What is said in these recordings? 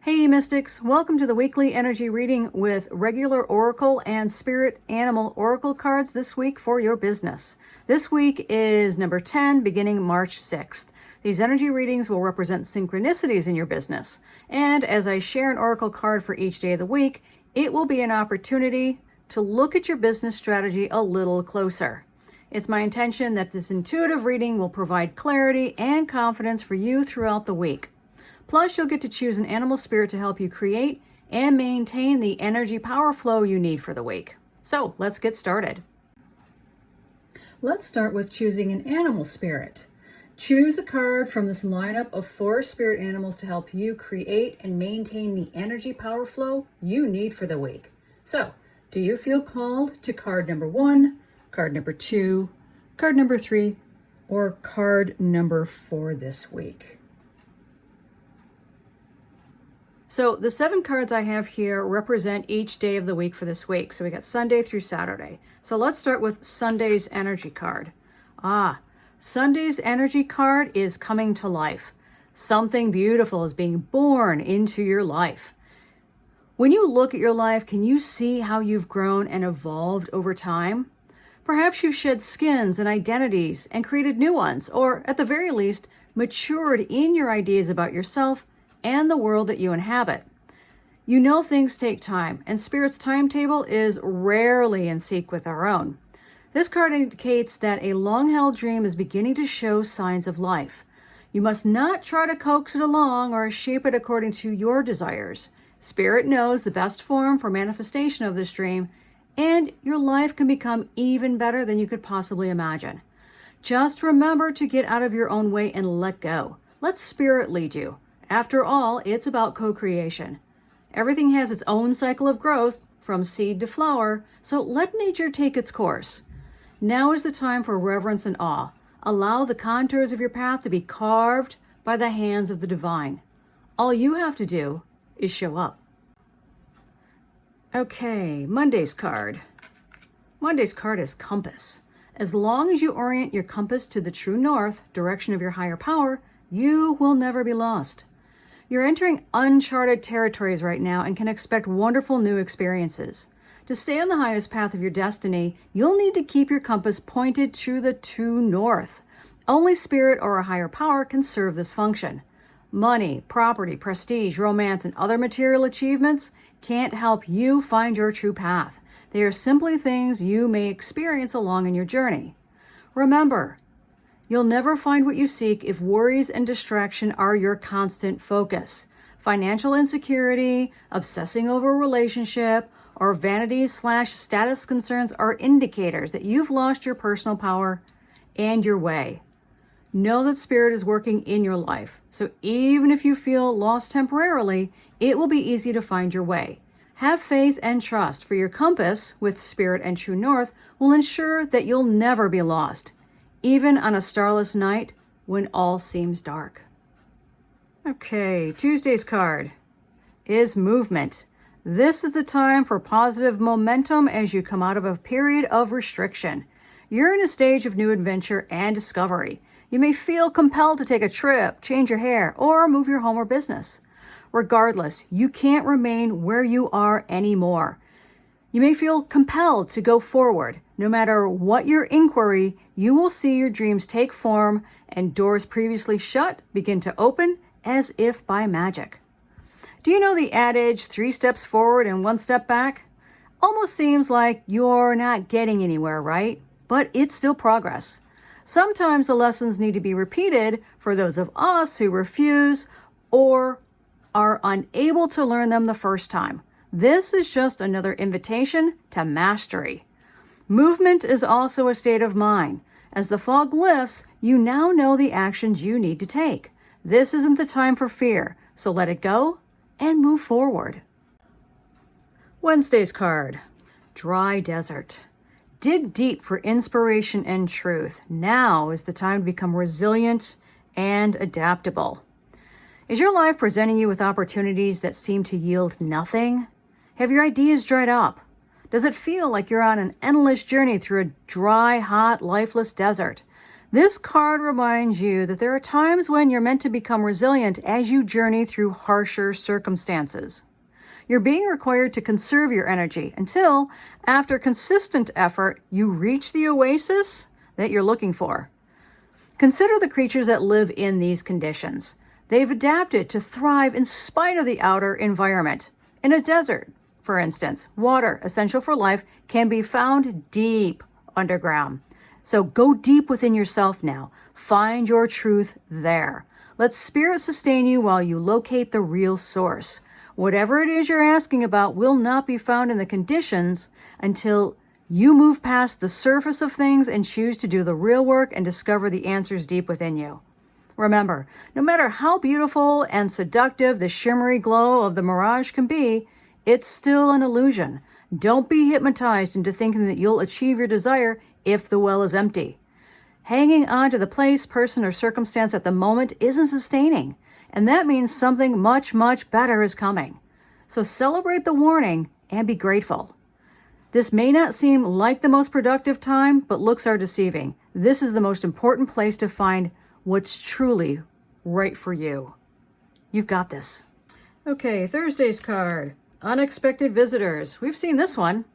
Hey Mystics, welcome to the weekly energy reading with regular oracle and spirit animal oracle cards this week for your business. This week is number 10, beginning March 6th. These energy readings will represent synchronicities in your business. And as I share an oracle card for each day of the week, it will be an opportunity to look at your business strategy a little closer. It's my intention that this intuitive reading will provide clarity and confidence for you throughout the week. Plus, you'll get to choose an animal spirit to help you create and maintain the energy power flow you need for the week. So let's get started. Let's start with choosing an animal spirit. Choose a card from this lineup of 4 spirit animals to help you create and maintain the energy power flow you need for the week. So, do you feel called to card number 1, card number 2, card number 3, or card number 4 this week? So the 7 cards I have here represent each day of the week for this week. So we got Sunday through Saturday. So let's start with Sunday's energy card. Sunday's energy card is coming to life. Something beautiful is being born into your life. When you look at your life, can you see how you've grown and evolved over time? Perhaps you've shed skins and identities and created new ones, or at the very least, matured in your ideas about yourself and the world that you inhabit. You know things take time, and Spirit's timetable is rarely in sync with our own. This card indicates that a long-held dream is beginning to show signs of life. You must not try to coax it along or shape it according to your desires. Spirit knows the best form for manifestation of this dream, and your life can become even better than you could possibly imagine. Just remember to get out of your own way and let go. Let Spirit lead you. After all, it's about co-creation. Everything has its own cycle of growth, from seed to flower, so let nature take its course. Now is the time for reverence and awe. Allow the contours of your path to be carved by the hands of the divine. All you have to do is show up. Okay, Monday's card. Monday's card is compass. As long as you orient your compass to the true north, direction of your higher power, you will never be lost. You're entering uncharted territories right now and can expect wonderful new experiences. To stay on the highest path of your destiny, you'll need to keep your compass pointed to the true north. Only Spirit or a higher power can serve this function. Money, property, prestige, romance, and other material achievements can't help you find your true path. They are simply things you may experience along in your journey. Remember, you'll never find what you seek if worries and distraction are your constant focus. Financial insecurity, obsessing over a relationship, or vanity/status concerns are indicators that you've lost your personal power and your way. Know that Spirit is working in your life. So even if you feel lost temporarily, it will be easy to find your way. Have faith and trust, for your compass with Spirit and True North will ensure that you'll never be lost, even on a starless night when all seems dark. Okay, Tuesday's card is movement. This is the time for positive momentum as you come out of a period of restriction. You're in a stage of new adventure and discovery. You may feel compelled to take a trip, change your hair, or move your home or business. Regardless, you can't remain where you are anymore. You may feel compelled to go forward. No matter what your inquiry, you will see your dreams take form and doors previously shut begin to open as if by magic. Do you know the adage, 3 steps forward and 1 step back? Almost seems like you're not getting anywhere, right? But it's still progress. Sometimes the lessons need to be repeated for those of us who refuse or are unable to learn them the first time. This is just another invitation to mastery. Movement is also a state of mind. As the fog lifts, you now know the actions you need to take. This isn't the time for fear, so let it go and move forward. Wednesday's card, Dry Desert. Dig deep for inspiration and truth. Now is the time to become resilient and adaptable. Is your life presenting you with opportunities that seem to yield nothing? Have your ideas dried up? Does it feel like you're on an endless journey through a dry, hot, lifeless desert? This card reminds you that there are times when you're meant to become resilient as you journey through harsher circumstances. You're being required to conserve your energy until, after consistent effort, you reach the oasis that you're looking for. Consider the creatures that live in these conditions. They've adapted to thrive in spite of the outer environment. In a desert, for instance, water, essential for life, can be found deep underground. So go deep within yourself now. Find your truth there. Let spirit sustain you while you locate the real source. Whatever it is you're asking about will not be found in the conditions until you move past the surface of things and choose to do the real work and discover the answers deep within you. Remember, no matter how beautiful and seductive the shimmery glow of the mirage can be, it's still an illusion. Don't be hypnotized into thinking that you'll achieve your desire if the well is empty. Hanging on to the place, person, or circumstance at the moment isn't sustaining, and that means something much, much better is coming. So celebrate the warning and be grateful. This may not seem like the most productive time, but looks are deceiving. This is the most important place to find what's truly right for you. You've got this. Okay, Thursday's card. Unexpected visitors. We've seen this one.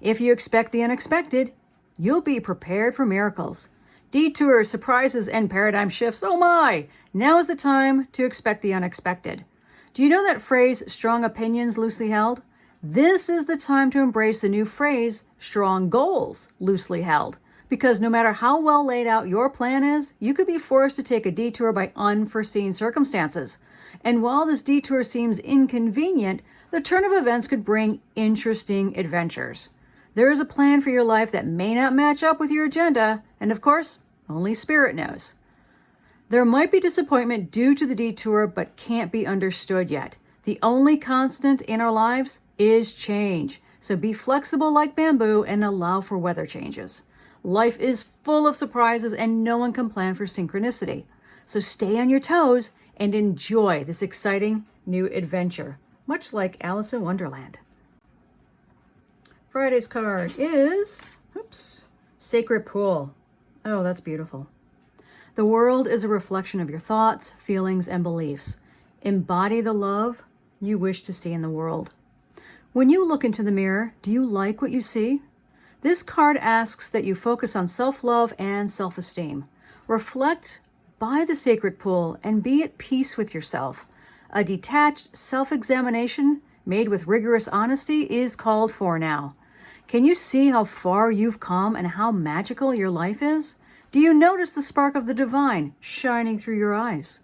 If you expect the unexpected, you'll be prepared for miracles. Detours, surprises, and paradigm shifts. Oh my! Now is the time to expect the unexpected. Do you know that phrase, strong opinions loosely held? This is the time to embrace the new phrase, strong goals loosely held. Because no matter how well laid out your plan is, you could be forced to take a detour by unforeseen circumstances. And while this detour seems inconvenient, the turn of events could bring interesting adventures. There is a plan for your life that may not match up with your agenda, and of course, only spirit knows. There might be disappointment due to the detour, but can't be understood yet. The only constant in our lives is change. So be flexible like bamboo and allow for weather changes. Life is full of surprises and no one can plan for synchronicity. So stay on your toes and enjoy this exciting new adventure, much like Alice in Wonderland. Friday's card is, Sacred Pool. Oh, that's beautiful. The world is a reflection of your thoughts, feelings, and beliefs. Embody the love you wish to see in the world. When you look into the mirror, do you like what you see? This card asks that you focus on self-love and self-esteem. Reflect by the sacred pool and be at peace with yourself. A detached self-examination made with rigorous honesty is called for now. Can you see how far you've come and how magical your life is? Do you notice the spark of the divine shining through your eyes?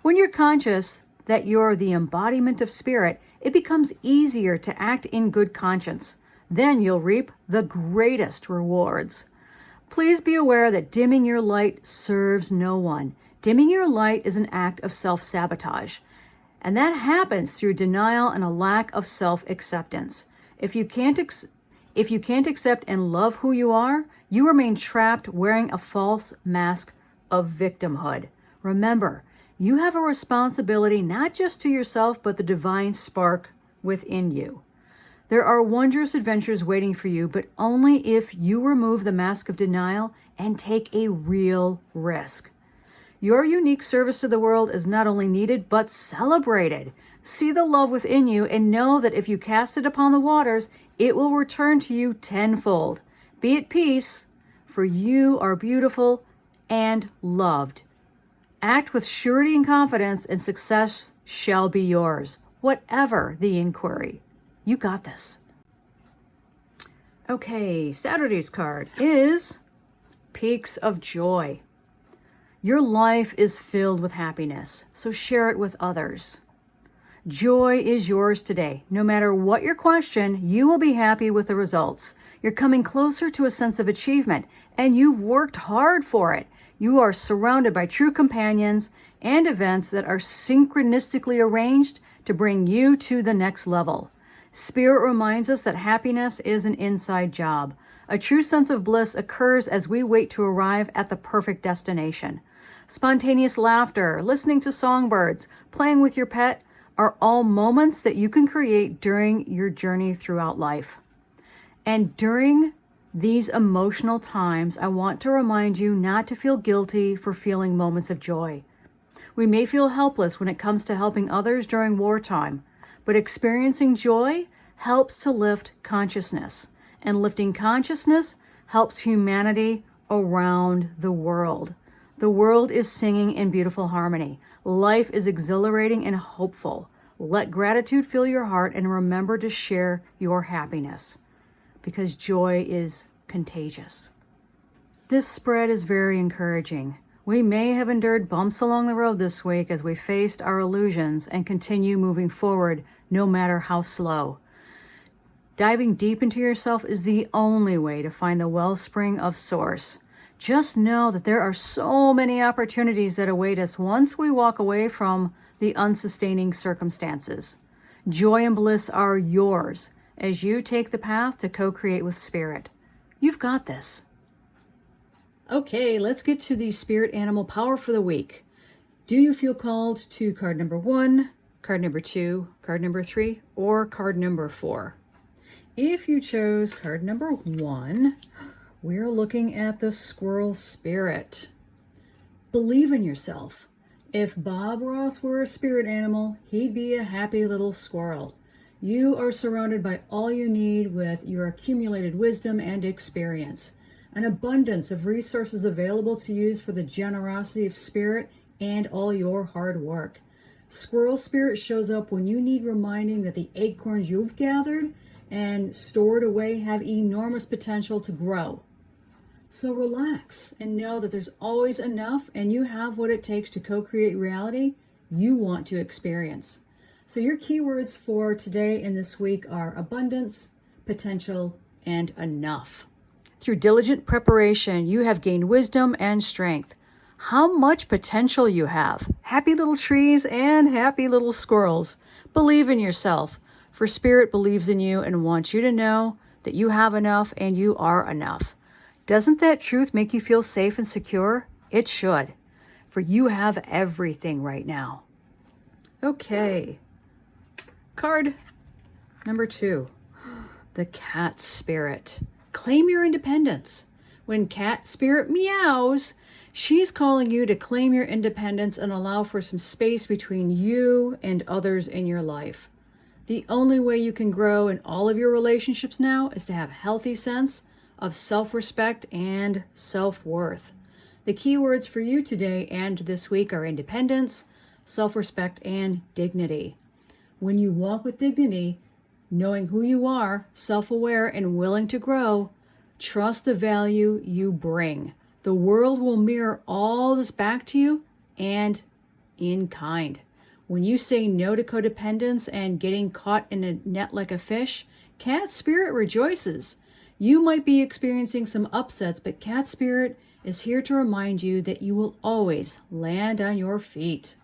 When you're conscious that you're the embodiment of spirit, it becomes easier to act in good conscience. Then you'll reap the greatest rewards. Please be aware that dimming your light serves no one. Dimming your light is an act of self-sabotage, and that happens through denial and a lack of self-acceptance. If you can't accept and love who you are, you remain trapped wearing a false mask of victimhood. Remember, you have a responsibility not just to yourself, but the divine spark within you. There are wondrous adventures waiting for you, but only if you remove the mask of denial and take a real risk. Your unique service to the world is not only needed, but celebrated. See the love within you and know that if you cast it upon the waters, it will return to you tenfold. Be at peace, for you are beautiful and loved. Act with surety and confidence, and success shall be yours, whatever the inquiry. You got this. Okay, Saturday's card is Peaks of Joy. Your life is filled with happiness, so share it with others. Joy is yours today. No matter what your question, you will be happy with the results. You're coming closer to a sense of achievement, and you've worked hard for it. You are surrounded by true companions and events that are synchronistically arranged to bring you to the next level. Spirit reminds us that happiness is an inside job. A true sense of bliss occurs as we wait to arrive at the perfect destination. Spontaneous laughter, listening to songbirds, playing with your pet are all moments that you can create during your journey throughout life. And during These emotional times, I want to remind you not to feel guilty for feeling moments of joy. We may feel helpless when it comes to helping others during wartime, but experiencing joy helps to lift consciousness, and lifting consciousness helps humanity around the world. The world is singing in beautiful harmony. Life is exhilarating and hopeful. Let gratitude fill your heart and remember to share your happiness, because joy is contagious. This spread is very encouraging. We may have endured bumps along the road this week as we faced our illusions and continue moving forward, no matter how slow. Diving deep into yourself is the only way to find the wellspring of source. Just know that there are so many opportunities that await us once we walk away from the unsustaining circumstances. Joy and bliss are yours as you take the path to co-create with Spirit. You've got this. Okay, let's get to the Spirit Animal Power for the week. Do you feel called to card number 1, card number 2, card number 3, or card number 4? If you chose card number 1, we're looking at the Squirrel Spirit. Believe in yourself. If Bob Ross were a spirit animal, he'd be a happy little squirrel. You are surrounded by all you need with your accumulated wisdom and experience. An abundance of resources available to use for the generosity of spirit and all your hard work. Squirrel Spirit shows up when you need reminding that the acorns you've gathered and stored away have enormous potential to grow. So relax and know that there's always enough, and you have what it takes to co-create reality you want to experience. So your keywords for today and this week are abundance, potential, and enough. Through diligent preparation, you have gained wisdom and strength. How much potential you have. Happy little trees and happy little squirrels. Believe in yourself, for Spirit believes in you and wants you to know that you have enough and you are enough. Doesn't that truth make you feel safe and secure? It should, for you have everything right now. Okay. Card number 2, the Cat Spirit. Claim your independence. When Cat Spirit meows, she's calling you to claim your independence and allow for some space between you and others in your life. The only way you can grow in all of your relationships now is to have a healthy sense of self-respect and self-worth. The keywords for you today and this week are independence, self-respect, and dignity. When you walk with dignity, knowing who you are, self-aware, and willing to grow, trust the value you bring. The world will mirror all this back to you, and in kind. When you say no to codependence and getting caught in a net like a fish, Cat Spirit rejoices. You might be experiencing some upsets, but Cat Spirit is here to remind you that you will always land on your feet.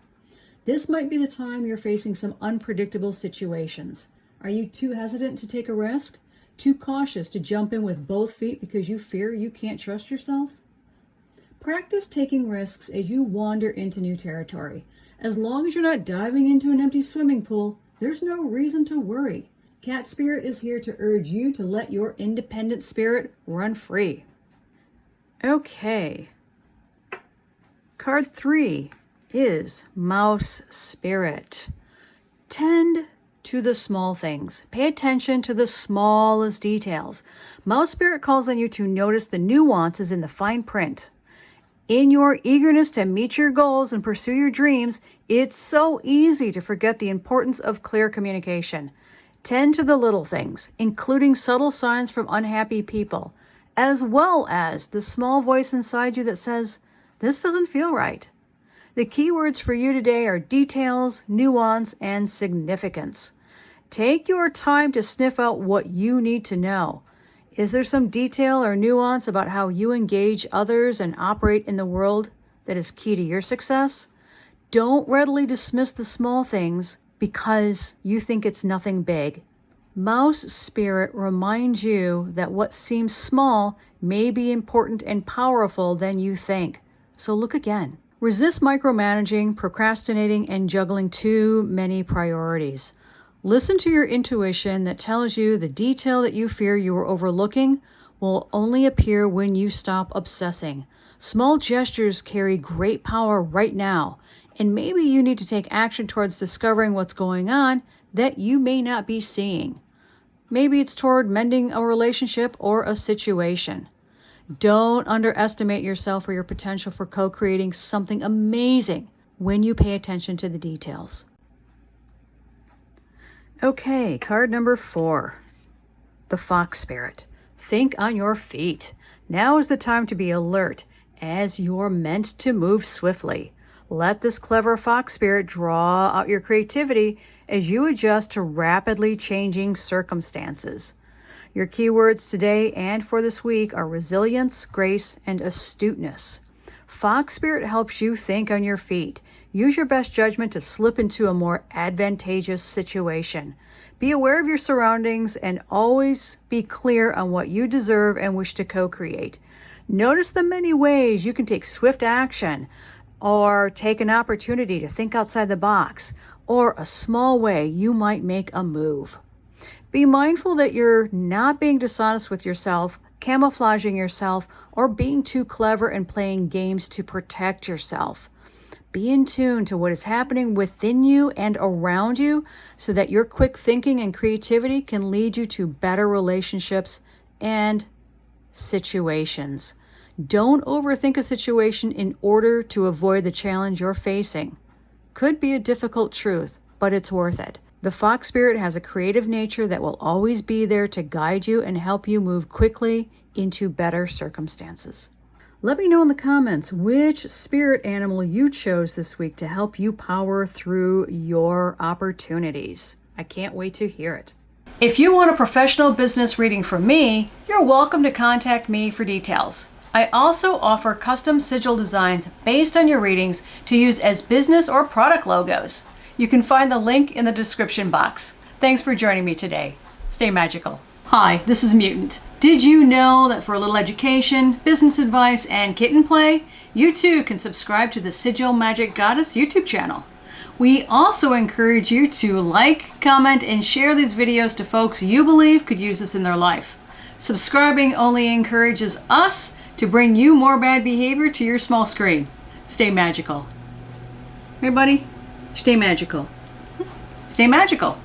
This might be the time you're facing some unpredictable situations. Are you too hesitant to take a risk? Too cautious to jump in with both feet because you fear you can't trust yourself? Practice taking risks as you wander into new territory. As long as you're not diving into an empty swimming pool, there's no reason to worry. Cat Spirit is here to urge you to let your independent spirit run free. Okay. Card 3 is Mouse Spirit. Tend to the small things. Pay attention to the smallest details. Mouse Spirit calls on you to notice the nuances in the fine print. In your eagerness to meet your goals and pursue your dreams, it's so easy to forget the importance of clear communication. Tend to the little things, including subtle signs from unhappy people, as well as the small voice inside you that says, this doesn't feel right. The keywords for you today are details, nuance, and significance. Take your time to sniff out what you need to know. Is there some detail or nuance about how you engage others and operate in the world that is key to your success? Don't readily dismiss the small things because you think it's nothing big. Mouse Spirit reminds you that what seems small may be important and powerful than you think. So look again. Resist micromanaging, procrastinating, and juggling too many priorities. Listen to your intuition that tells you the detail that you fear you are overlooking will only appear when you stop obsessing. Small gestures carry great power right now, and maybe you need to take action towards discovering what's going on that you may not be seeing. Maybe it's toward mending a relationship or a situation. Don't underestimate yourself or your potential for co-creating something amazing when you pay attention to the details. Okay, card number 4, the Fox Spirit. Think on your feet. Now is the time to be alert, as you're meant to move swiftly. Let this clever Fox Spirit draw out your creativity as you adjust to rapidly changing circumstances. Your keywords today and for this week are resilience, grace, and astuteness. Fox Spirit helps you think on your feet. Use your best judgment to slip into a more advantageous situation. Be aware of your surroundings and always be clear on what you deserve and wish to co-create. Notice the many ways you can take swift action or take an opportunity to think outside the box, or a small way you might make a move. Be mindful that you're not being dishonest with yourself, camouflaging yourself, or being too clever and playing games to protect yourself. Be in tune to what is happening within you and around you so that your quick thinking and creativity can lead you to better relationships and situations. Don't overthink a situation in order to avoid the challenge you're facing. Could be a difficult truth, but it's worth it. The Fox Spirit has a creative nature that will always be there to guide you and help you move quickly into better circumstances. Let me know in the comments which spirit animal you chose this week to help you power through your opportunities. I can't wait to hear it. If you want a professional business reading from me, you're welcome to contact me for details. I also offer custom sigil designs based on your readings to use as business or product logos. You can find the link in the description box. Thanks for joining me today. Stay magical. Hi, this is Mutant. Did you know that for a little education, business advice, and kitten play, you too can subscribe to the Sigil Magic Goddess YouTube channel? We also encourage you to like, comment, and share these videos to folks you believe could use this in their life. Subscribing only encourages us to bring you more bad behavior to your small screen. Stay magical. Everybody, stay magical. Stay magical.